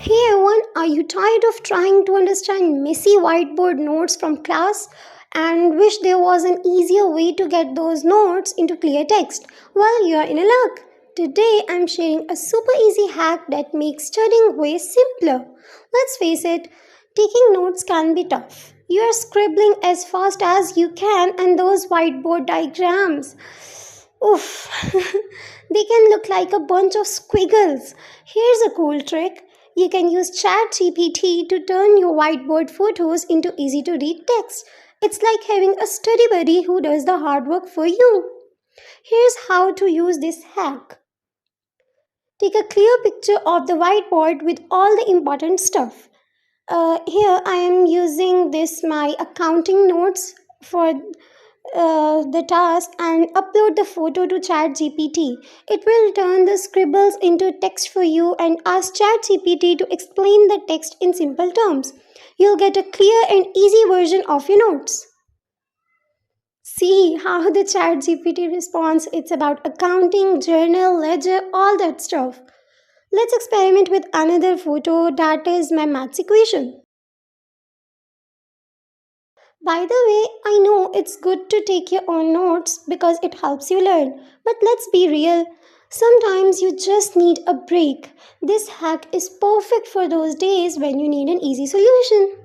Hey everyone, are you tired of trying to understand messy whiteboard notes from class and wish there was an easier way to get those notes into clear text? Well, you're in a luck. Today I'm sharing a super easy hack that makes studying way simpler. Let's face it, taking notes can be tough. You're scribbling as fast as you can, and those whiteboard diagrams. Oof, they can look like a bunch of squiggles. Here's a cool trick. You can use ChatGPT to turn your whiteboard photos into easy to read text. It's like having a study buddy who does the hard work for you. Here's how to use this hack. Take a clear picture of the whiteboard with all the important stuff. Here I am using this my accounting notes for the task and upload the photo to ChatGPT. It will turn the scribbles into text for you and ask ChatGPT to explain the text in simple terms. You'll get a clear and easy version of your notes. See how the ChatGPT responds. It's about accounting, journal, ledger, all that stuff. Let's experiment with another photo that is my maths equation. By the way, I know it's good to take your own notes because it helps you learn. But let's be real. Sometimes you just need a break. This hack is perfect for those days when you need an easy solution.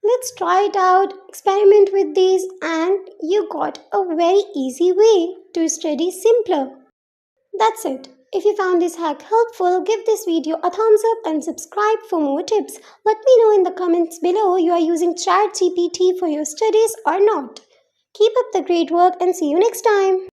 Let's try it out, experiment with these, and you got a very easy way to study simpler. That's it. If you found this hack helpful, give this video a thumbs up and subscribe for more tips. Let me know in the comments below you are using ChatGPT for your studies or not. Keep up the great work and see you next time.